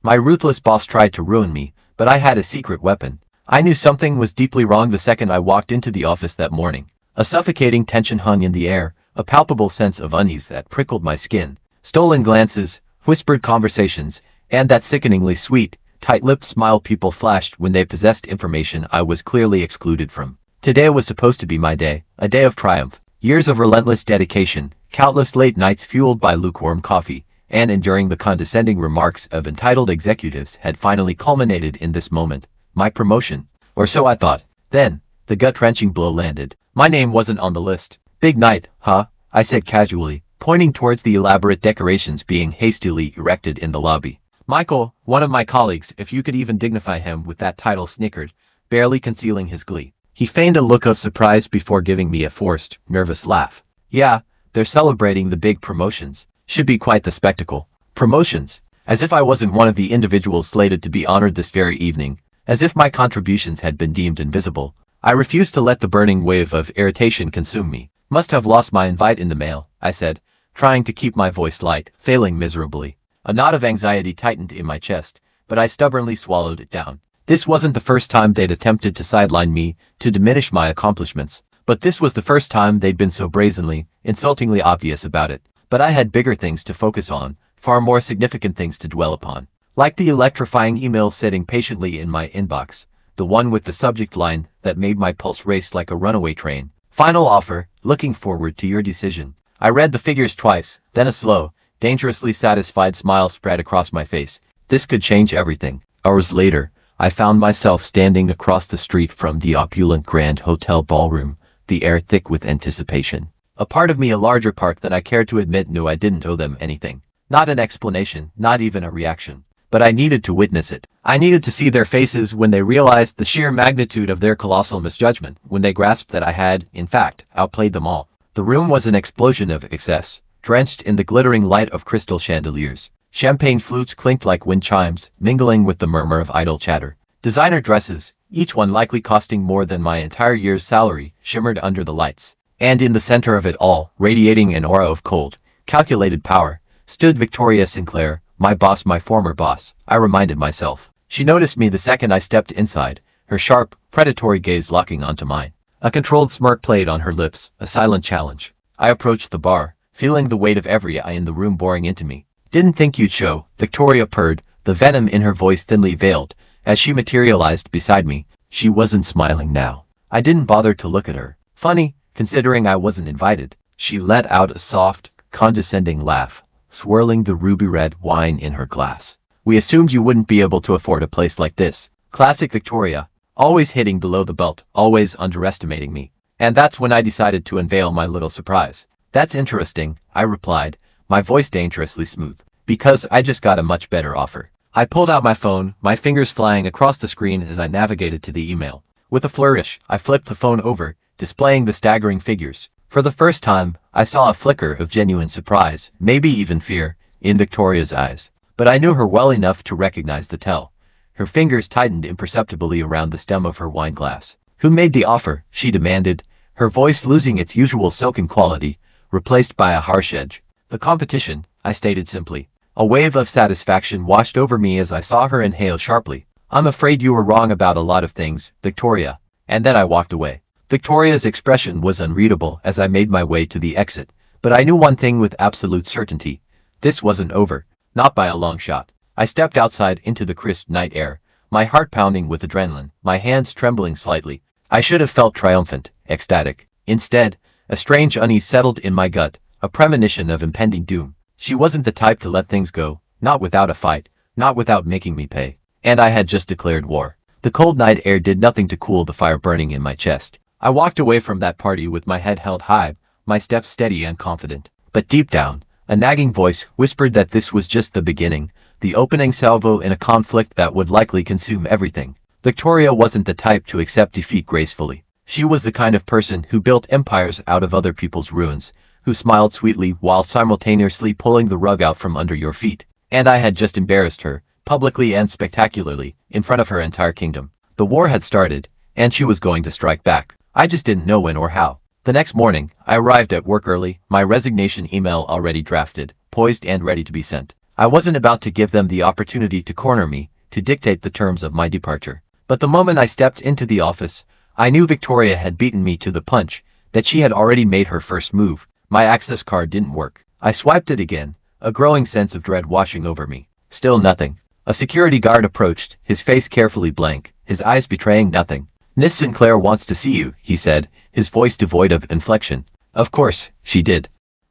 My ruthless boss tried to ruin me, but I had a secret weapon. I knew something was deeply wrong the second I walked into the office that morning. A suffocating tension hung in the air, a palpable sense of unease that prickled my skin. Stolen glances, whispered conversations, and that sickeningly sweet, tight-lipped smile people flashed when they possessed information I was clearly excluded from. Today was supposed to be my day, a day of triumph. Years of relentless dedication, countless late nights fueled by lukewarm coffee, and enduring the condescending remarks of entitled executives had finally culminated in this moment. My promotion. Or so I thought. Then, the gut-wrenching blow landed. My name wasn't on the list. Big night, huh? I said casually, pointing towards the elaborate decorations being hastily erected in the lobby. Michael, one of my colleagues, if you could even dignify him with that title, snickered, barely concealing his glee. He feigned a look of surprise before giving me a forced, nervous laugh. Yeah, they're celebrating the big promotions. Should be quite the spectacle. Promotions. As if I wasn't one of the individuals slated to be honored this very evening. As if my contributions had been deemed invisible. I refused to let the burning wave of irritation consume me. Must have lost my invite in the mail, I said, trying to keep my voice light, failing miserably. A knot of anxiety tightened in my chest, but I stubbornly swallowed it down. This wasn't the first time they'd attempted to sideline me, to diminish my accomplishments, but this was the first time they'd been so brazenly, insultingly obvious about it. But I had bigger things to focus on, far more significant things to dwell upon. Like the electrifying email sitting patiently in my inbox, the one with the subject line that made my pulse race like a runaway train. Final offer, looking forward to your decision. I read the figures twice, then a slow, dangerously satisfied smile spread across my face. This could change everything. Hours later, I found myself standing across the street from the opulent Grand Hotel ballroom, the air thick with anticipation. A part of me, a larger part than I cared to admit, knew I didn't owe them anything. Not an explanation, not even a reaction. But I needed to witness it. I needed to see their faces when they realized the sheer magnitude of their colossal misjudgment, when they grasped that I had, in fact, outplayed them all. The room was an explosion of excess, drenched in the glittering light of crystal chandeliers. Champagne flutes clinked like wind chimes, mingling with the murmur of idle chatter. Designer dresses, each one likely costing more than my entire year's salary, shimmered under the lights. And in the center of it all, radiating an aura of cold, calculated power, stood Victoria Sinclair, my boss, my former boss, I reminded myself. She noticed me the second I stepped inside, her sharp, predatory gaze locking onto mine. A controlled smirk played on her lips, a silent challenge. I approached the bar, feeling the weight of every eye in the room boring into me. Didn't think you'd show, Victoria purred, the venom in her voice thinly veiled, as she materialized beside me. She wasn't smiling now. I didn't bother to look at her. Funny, considering I wasn't invited. She let out a soft, condescending laugh, swirling the ruby-red wine in her glass. We assumed you wouldn't be able to afford a place like this. Classic Victoria. Always hitting below the belt, always underestimating me. And that's when I decided to unveil my little surprise. That's interesting, I replied, my voice dangerously smooth. Because I just got a much better offer. I pulled out my phone, my fingers flying across the screen as I navigated to the email. With a flourish, I flipped the phone over, displaying the staggering figures. For the first time, I saw a flicker of genuine surprise, maybe even fear, in Victoria's eyes. But I knew her well enough to recognize the tell. Her fingers tightened imperceptibly around the stem of her wine glass. Who made the offer? She demanded, her voice losing its usual silken quality, replaced by a harsh edge. The competition, I stated simply. A wave of satisfaction washed over me as I saw her inhale sharply. I'm afraid you were wrong about a lot of things, Victoria. And then I walked away. Victoria's expression was unreadable as I made my way to the exit, but I knew one thing with absolute certainty. This wasn't over, not by a long shot. I stepped outside into the crisp night air, my heart pounding with adrenaline, my hands trembling slightly. I should have felt triumphant, ecstatic. Instead, a strange unease settled in my gut, a premonition of impending doom. She wasn't the type to let things go, not without a fight, not without making me pay. And I had just declared war. The cold night air did nothing to cool the fire burning in my chest. I walked away from that party with my head held high, my steps steady and confident. But deep down, a nagging voice whispered that this was just the beginning, the opening salvo in a conflict that would likely consume everything. Victoria wasn't the type to accept defeat gracefully. She was the kind of person who built empires out of other people's ruins, who smiled sweetly while simultaneously pulling the rug out from under your feet. And I had just embarrassed her, publicly and spectacularly, in front of her entire kingdom. The war had started, and she was going to strike back. I just didn't know when or how. The next morning, I arrived at work early, my resignation email already drafted, poised and ready to be sent. I wasn't about to give them the opportunity to corner me, to dictate the terms of my departure. But the moment I stepped into the office, I knew Victoria had beaten me to the punch, that she had already made her first move. My access card didn't work. I swiped it again, a growing sense of dread washing over me. Still nothing. A security guard approached, his face carefully blank, his eyes betraying nothing. "Miss Sinclair wants to see you," he said, his voice devoid of inflection. Of course, she did.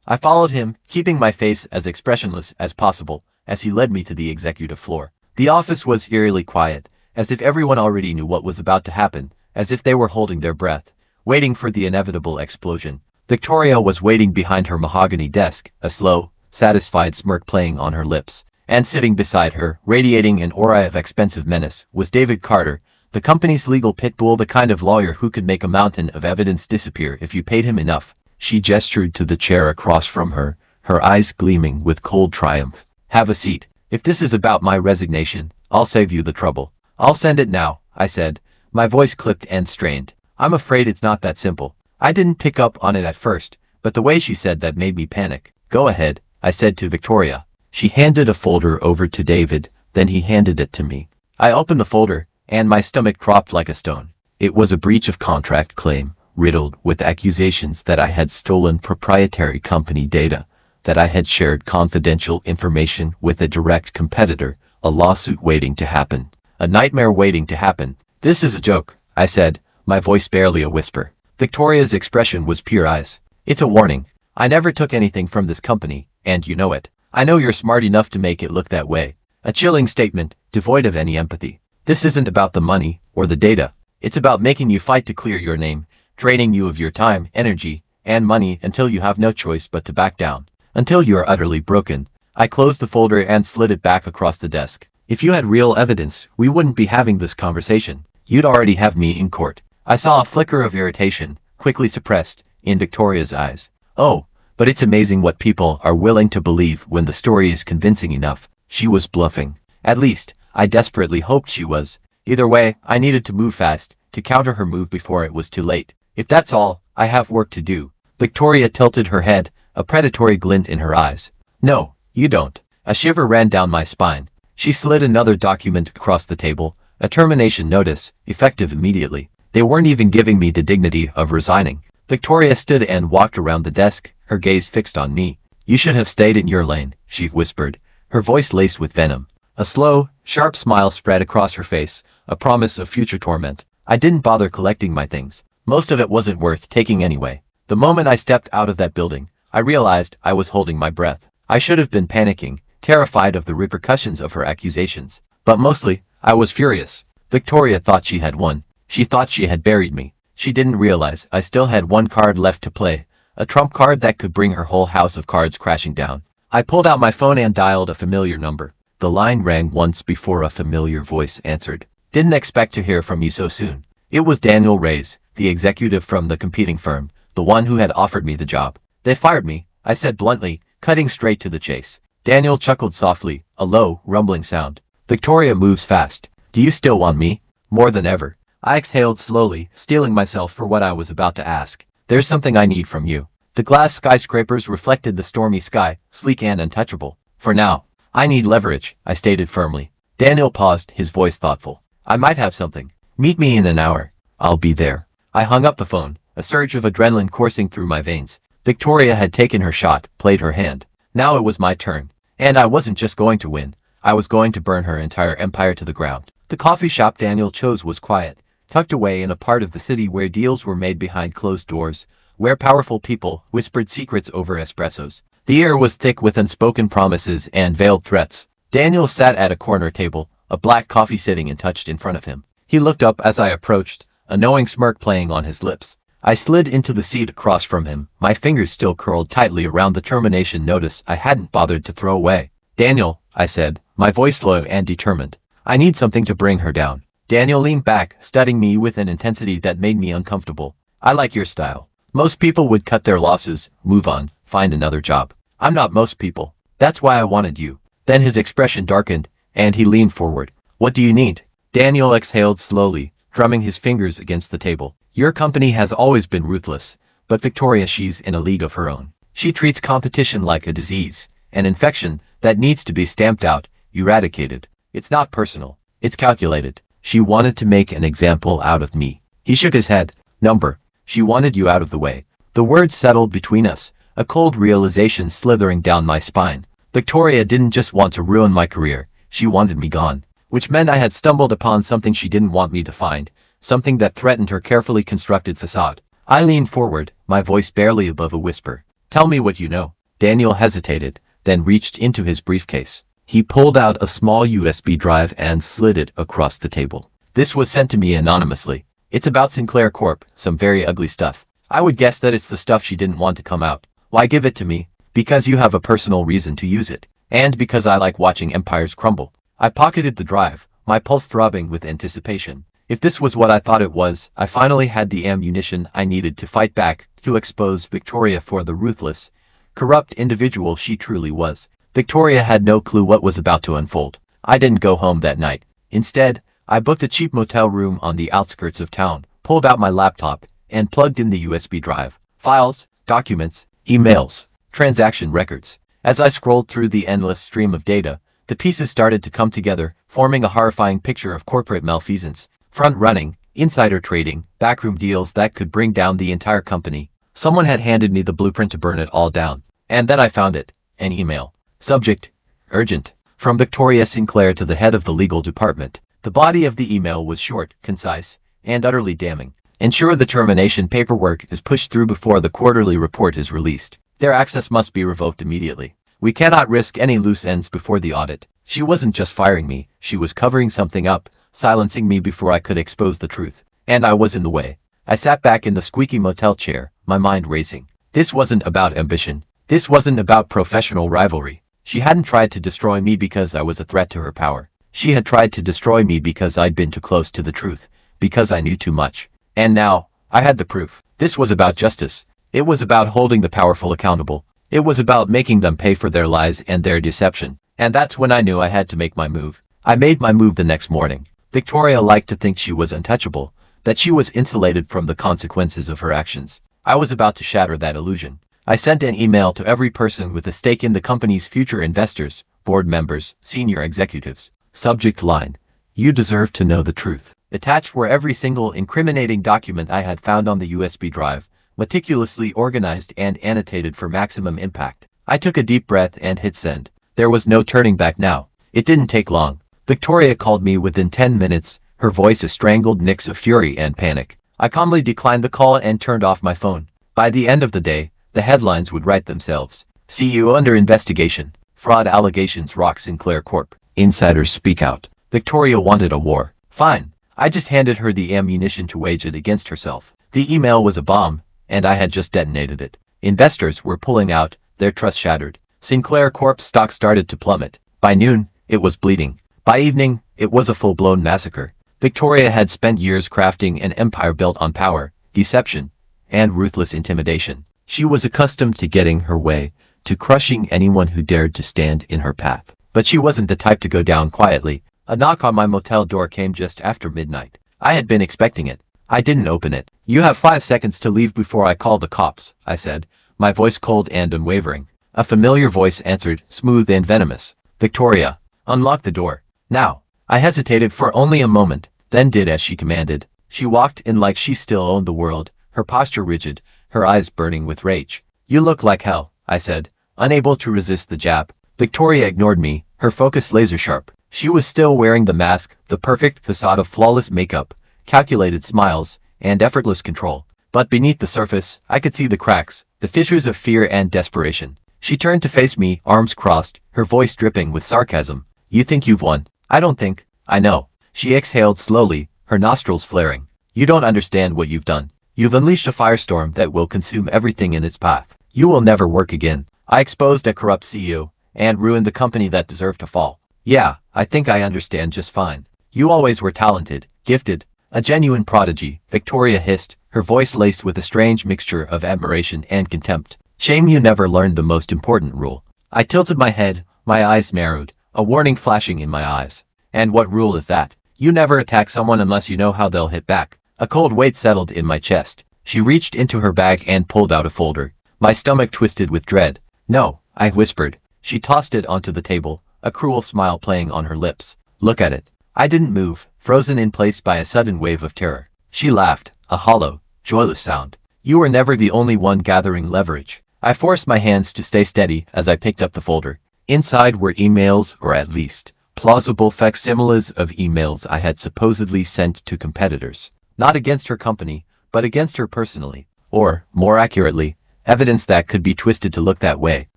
I followed him, keeping my face as expressionless as possible, as he led me to the executive floor. The office was eerily quiet, as if everyone already knew what was about to happen, as if they were holding their breath, waiting for the inevitable explosion. Victoria was waiting behind her mahogany desk, a slow, satisfied smirk playing on her lips. And sitting beside her, radiating an aura of expensive menace, was David Carter, the company's legal pit bull, the kind of lawyer who could make a mountain of evidence disappear if you paid him enough. She gestured to the chair across from her, her eyes gleaming with cold triumph. "Have a seat. If this is about my resignation, I'll save you the trouble." "I'll send it now," I said, my voice clipped and strained. "I'm afraid it's not that simple." I didn't pick up on it at first, but the way she said that made me panic. "Go ahead," I said to Victoria. She handed a folder over to David, then he handed it to me. I opened the folder, and my stomach dropped like a stone. It was a breach of contract claim, riddled with accusations that I had stolen proprietary company data, that I had shared confidential information with a direct competitor, a lawsuit waiting to happen, a nightmare waiting to happen. "This is a joke," I said, my voice barely a whisper. Victoria's expression was pure ice. "It's a warning. I never took anything from this company, and you know it. I know you're smart enough to make it look that way." A chilling statement, devoid of any empathy. "This isn't about the money, or the data. It's about making you fight to clear your name, draining you of your time, energy, and money until you have no choice but to back down. Until you are utterly broken." I closed the folder and slid it back across the desk. "If you had real evidence, we wouldn't be having this conversation. You'd already have me in court." I saw a flicker of irritation, quickly suppressed, in Victoria's eyes. "Oh, but it's amazing what people are willing to believe when the story is convincing enough." She was bluffing. At least, I desperately hoped she was. Either way, I needed to move fast, to counter her move before it was too late. "If that's all, I have work to do." Victoria tilted her head, a predatory glint in her eyes. "No, you don't." A shiver ran down my spine. She slid another document across the table, a termination notice, effective immediately. They weren't even giving me the dignity of resigning. Victoria stood and walked around the desk, her gaze fixed on me. "You should have stayed in your lane," she whispered, her voice laced with venom. A slow, sharp smile spread across her face, a promise of future torment. I didn't bother collecting my things. Most of it wasn't worth taking anyway. The moment I stepped out of that building, I realized I was holding my breath. I should have been panicking, terrified of the repercussions of her accusations. But mostly, I was furious. Victoria thought she had won. She thought she had buried me. She didn't realize I still had one card left to play, a trump card that could bring her whole house of cards crashing down. I pulled out my phone and dialed a familiar number. The line rang once before a familiar voice answered. "Didn't expect to hear from you so soon." It was Daniel Reyes, the executive from the competing firm, the one who had offered me the job. "They fired me," I said bluntly, cutting straight to the chase. Daniel chuckled softly, a low, rumbling sound. "Victoria moves fast. Do you still want me?" "More than ever." I exhaled slowly, steeling myself for what I was about to ask. "There's something I need from you." The glass skyscrapers reflected the stormy sky, sleek and untouchable. "For now, I need leverage," I stated firmly. Daniel paused, his voice thoughtful. "I might have something. Meet me in an hour." "I'll be there." I hung up the phone, a surge of adrenaline coursing through my veins. Victoria had taken her shot, played her hand. Now it was my turn. And I wasn't just going to win. I was going to burn her entire empire to the ground. The coffee shop Daniel chose was quiet, tucked away in a part of the city where deals were made behind closed doors, where powerful people whispered secrets over espressos. The air was thick with unspoken promises and veiled threats. Daniel sat at a corner table, a black coffee sitting untouched in front of him. He looked up as I approached, a knowing smirk playing on his lips. I slid into the seat across from him, my fingers still curled tightly around the termination notice I hadn't bothered to throw away. "Daniel," I said, my voice low and determined. "I need something to bring her down." Daniel leaned back, studying me with an intensity that made me uncomfortable. "I like your style. Most people would cut their losses, move on, find another job. I'm not most people. That's why I wanted you." Then his expression darkened, and he leaned forward. "What do you need?" Daniel exhaled slowly, drumming his fingers against the table. "Your company has always been ruthless, but Victoria, she's in a league of her own. She treats competition like a disease, an infection that needs to be stamped out, eradicated. It's not personal. It's calculated. She wanted to make an example out of me. He shook his head. Number. She wanted you out of the way. The words settled between us, a cold realization slithering down my spine. Victoria didn't just want to ruin my career, she wanted me gone. Which meant I had stumbled upon something she didn't want me to find, something that threatened her carefully constructed facade. I leaned forward, my voice barely above a whisper. Tell me what you know. Daniel hesitated, then reached into his briefcase. He pulled out a small USB drive and slid it across the table. This was sent to me anonymously. It's about Sinclair Corp, some very ugly stuff. I would guess that it's the stuff she didn't want to come out. Why give it to me? Because you have a personal reason to use it. And because I like watching empires crumble. I pocketed the drive, my pulse throbbing with anticipation. If this was what I thought it was, I finally had the ammunition I needed to fight back, to expose Victoria for the ruthless, corrupt individual she truly was. Victoria had no clue what was about to unfold. I didn't go home that night. Instead, I booked a cheap motel room on the outskirts of town, pulled out my laptop, and plugged in the USB drive. Files, documents, emails, transaction records. As I scrolled through the endless stream of data, the pieces started to come together, forming a horrifying picture of corporate malfeasance, front-running, insider trading, backroom deals that could bring down the entire company. Someone had handed me the blueprint to burn it all down. And then I found it. An email. Subject. Urgent. From Victoria Sinclair to the head of the legal department. The body of the email was short, concise, and utterly damning. Ensure the termination paperwork is pushed through before the quarterly report is released. Their access must be revoked immediately. We cannot risk any loose ends before the audit. She wasn't just firing me, she was covering something up, silencing me before I could expose the truth. And I was in the way. I sat back in the squeaky motel chair, my mind racing. This wasn't about ambition. This wasn't about professional rivalry. She hadn't tried to destroy me because I was a threat to her power. She had tried to destroy me because I'd been too close to the truth, because I knew too much. And now, I had the proof. This was about justice. It was about holding the powerful accountable. It was about making them pay for their lies and their deception. And that's when I knew I had to make my move. I made my move the next morning. Victoria liked to think she was untouchable, that she was insulated from the consequences of her actions. I was about to shatter that illusion. I sent an email to every person with a stake in the company's future investors, board members, senior executives. Subject line. You deserve to know the truth. Attached were every single incriminating document I had found on the USB drive, meticulously organized and annotated for maximum impact. I took a deep breath and hit send. There was no turning back now. It didn't take long. Victoria called me within 10 minutes, her voice a strangled mix of fury and panic. I calmly declined the call and turned off my phone. By the end of the day, the headlines would write themselves. CEO under investigation. Fraud allegations rock Sinclair Corp. Insiders speak out. Victoria wanted a war. Fine. I just handed her the ammunition to wage it against herself. The email was a bomb, and I had just detonated it. Investors were pulling out, their trust shattered. Sinclair Corp's stock started to plummet. By noon, it was bleeding. By evening, it was a full-blown massacre. Victoria had spent years crafting an empire built on power, deception, and ruthless intimidation. She was accustomed to getting her way, to crushing anyone who dared to stand in her path. But she wasn't the type to go down quietly. A knock on my motel door came just after midnight. I had been expecting it. I didn't open it. You have 5 seconds to leave before I call the cops, I said, my voice cold and unwavering. A familiar voice answered, smooth and venomous. Victoria, unlock the door. Now. I hesitated for only a moment, then did as she commanded. She walked in like she still owned the world, her posture rigid, her eyes burning with rage. You look like hell, I said, unable to resist the jab. Victoria ignored me, her focus laser-sharp. She was still wearing the mask, the perfect facade of flawless makeup, calculated smiles, and effortless control. But beneath the surface, I could see the cracks, the fissures of fear and desperation. She turned to face me, arms crossed, her voice dripping with sarcasm. You think you've won? I don't think. I know. She exhaled slowly, her nostrils flaring. You don't understand what you've done. You've unleashed a firestorm that will consume everything in its path. You will never work again. I exposed a corrupt CEO, and ruined the company that deserved to fall. Yeah, I think I understand just fine. You always were talented, gifted, a genuine prodigy, Victoria hissed, her voice laced with a strange mixture of admiration and contempt. Shame you never learned the most important rule. I tilted my head, my eyes narrowed, a warning flashing in my eyes. And what rule is that? You never attack someone unless you know how they'll hit back. A cold weight settled in my chest. She reached into her bag and pulled out a folder. My stomach twisted with dread. No, I whispered. She tossed it onto the table, a cruel smile playing on her lips. Look at it. I didn't move, frozen in place by a sudden wave of terror. She laughed, a hollow, joyless sound. You were never the only one gathering leverage. I forced my hands to stay steady as I picked up the folder. Inside were emails, or at least, plausible facsimiles of emails I had supposedly sent to competitors. Not against her company, but against her personally. Or, more accurately, evidence that could be twisted to look that way.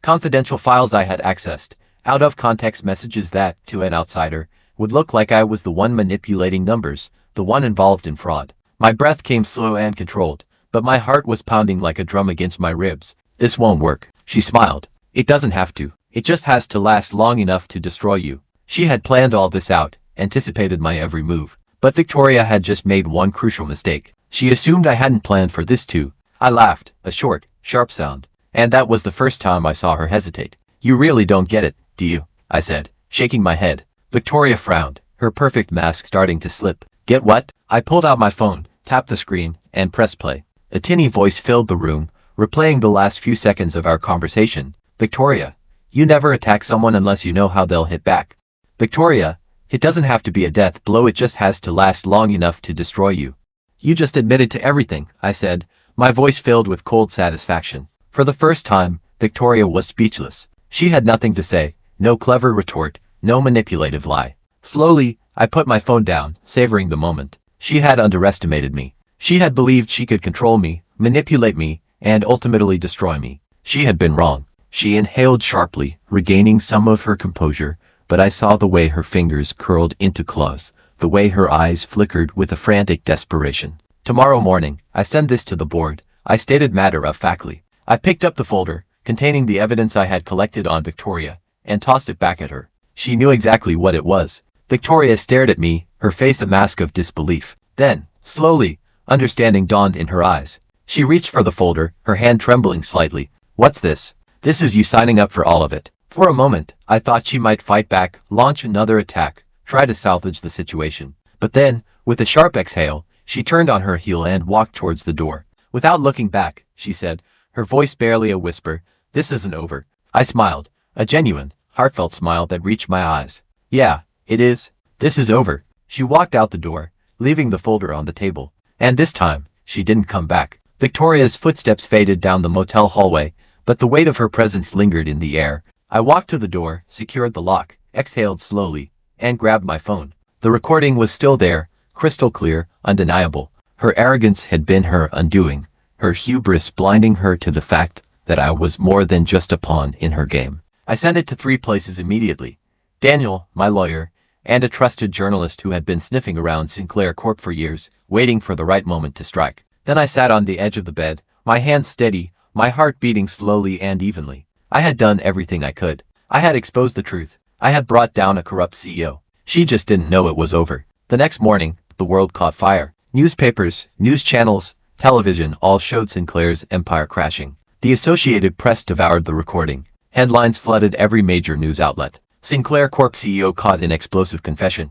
Confidential files I had accessed, out-of-context messages that, to an outsider, would look like I was the one manipulating numbers, the one involved in fraud. My breath came slow and controlled, but my heart was pounding like a drum against my ribs. This won't work, she smiled. It doesn't have to. It just has to last long enough to destroy you. She had planned all this out, anticipated my every move. But Victoria had just made one crucial mistake. She assumed I hadn't planned for this too. I laughed, a short, sharp sound. And that was the first time I saw her hesitate. You really don't get it, do you? I said, shaking my head. Victoria frowned, her perfect mask starting to slip. Get what? I pulled out my phone, tapped the screen, and pressed play. A tinny voice filled the room, replaying the last few seconds of our conversation. Victoria, you never attack someone unless you know how they'll hit back. Victoria, it doesn't have to be a death blow, it just has to last long enough to destroy you. You just admitted to everything, I said, my voice filled with cold satisfaction. For the first time, Victoria was speechless. She had nothing to say, no clever retort, no manipulative lie. Slowly, I put my phone down, savoring the moment. She had underestimated me. She had believed she could control me, manipulate me, and ultimately destroy me. She had been wrong. She inhaled sharply, regaining some of her composure, but I saw the way her fingers curled into claws, the way her eyes flickered with a frantic desperation. Tomorrow morning, I send this to the board, I stated matter-of-factly. I picked up the folder, containing the evidence I had collected on Victoria, and tossed it back at her. She knew exactly what it was. Victoria stared at me, her face a mask of disbelief. Then, slowly, understanding dawned in her eyes. She reached for the folder, her hand trembling slightly. What's this? This is you signing up for all of it. For a moment, I thought she might fight back, launch another attack, try to salvage the situation. But then, with a sharp exhale, she turned on her heel and walked towards the door. Without looking back, she said, her voice barely a whisper, this isn't over. I smiled, a genuine, heartfelt smile that reached my eyes. Yeah, it is. This is over. She walked out the door, leaving the folder on the table. And this time, she didn't come back. Victoria's footsteps faded down the motel hallway, but the weight of her presence lingered in the air. I walked to the door, secured the lock, exhaled slowly, and grabbed my phone. The recording was still there, crystal clear, undeniable. Her arrogance had been her undoing, her hubris blinding her to the fact that I was more than just a pawn in her game. I sent it to 3 places immediately. Daniel, my lawyer, and a trusted journalist who had been sniffing around Sinclair Corp for years, waiting for the right moment to strike. Then I sat on the edge of the bed, my hands steady, my heart beating slowly and evenly. I had done everything I could. I had exposed the truth. I had brought down a corrupt CEO. She just didn't know it was over. The next morning, the world caught fire. Newspapers, news channels, television all showed Sinclair's empire crashing. The Associated Press devoured the recording. Headlines flooded every major news outlet. Sinclair Corp CEO caught in explosive confession.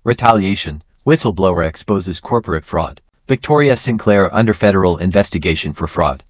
Retaliation. Whistleblower exposes corporate fraud. Victoria Sinclair under federal investigation for fraud.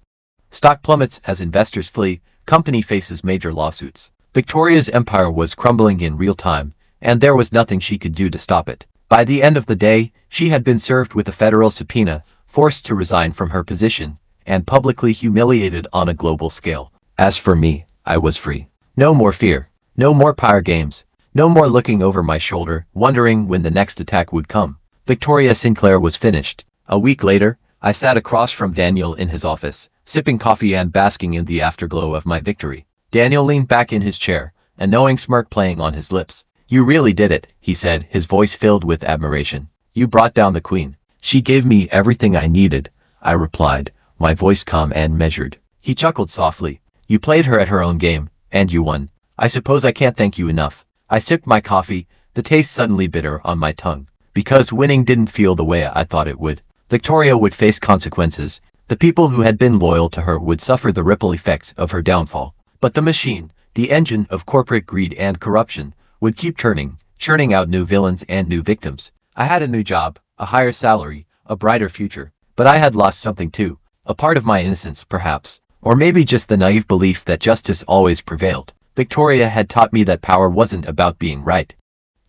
Stock plummets as investors flee. Company faces major lawsuits. Victoria's empire was crumbling in real time, and there was nothing she could do to stop it. By the end of the day, she had been served with a federal subpoena, forced to resign from her position, and publicly humiliated on a global scale. As for me, I was free. No more fear. No more power games. No more looking over my shoulder, wondering when the next attack would come. Victoria Sinclair was finished. A week later, I sat across from Daniel in his office, sipping coffee and basking in the afterglow of my victory. Daniel leaned back in his chair, a knowing smirk playing on his lips. You really did it, he said, his voice filled with admiration. You brought down the queen. She gave me everything I needed, I replied, my voice calm and measured. He chuckled softly. You played her at her own game, and you won. I suppose I can't thank you enough. I sipped my coffee, the taste suddenly bitter on my tongue. Because winning didn't feel the way I thought it would. Victoria would face consequences. The people who had been loyal to her would suffer the ripple effects of her downfall. But the machine, the engine of corporate greed and corruption, would keep turning, churning out new villains and new victims. I had a new job, a higher salary, a brighter future. But I had lost something too. A part of my innocence, perhaps. Or maybe just the naive belief that justice always prevailed. Victoria had taught me that power wasn't about being right.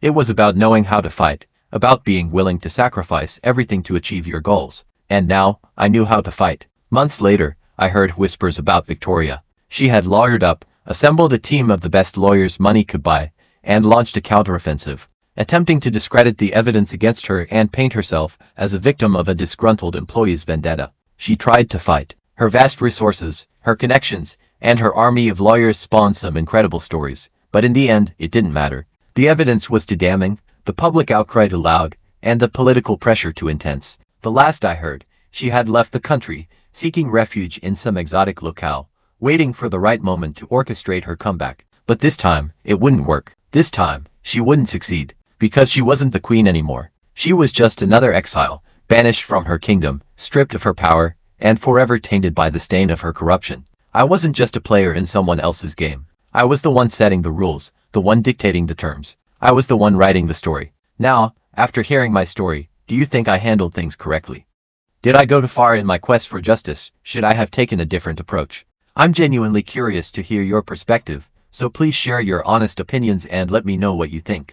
It was about knowing how to fight, about being willing to sacrifice everything to achieve your goals. And now, I knew how to fight. Months later, I heard whispers about Victoria. She had lawyered up, assembled a team of the best lawyers money could buy, and launched a counteroffensive, attempting to discredit the evidence against her and paint herself as a victim of a disgruntled employee's vendetta. She tried to fight. Her vast resources, her connections, and her army of lawyers spawned some incredible stories, but in the end, it didn't matter. The evidence was too damning, the public outcry too loud, and the political pressure too intense. The last I heard, she had left the country, seeking refuge in some exotic locale, waiting for the right moment to orchestrate her comeback. But this time, it wouldn't work. This time, she wouldn't succeed, because she wasn't the queen anymore. She was just another exile, banished from her kingdom, stripped of her power, and forever tainted by the stain of her corruption. I wasn't just a player in someone else's game. I was the one setting the rules, the one dictating the terms. I was the one writing the story. Now, after hearing my story, do you think I handled things correctly? Did I go too far in my quest for justice? Should I have taken a different approach? I'm genuinely curious to hear your perspective, so please share your honest opinions and let me know what you think.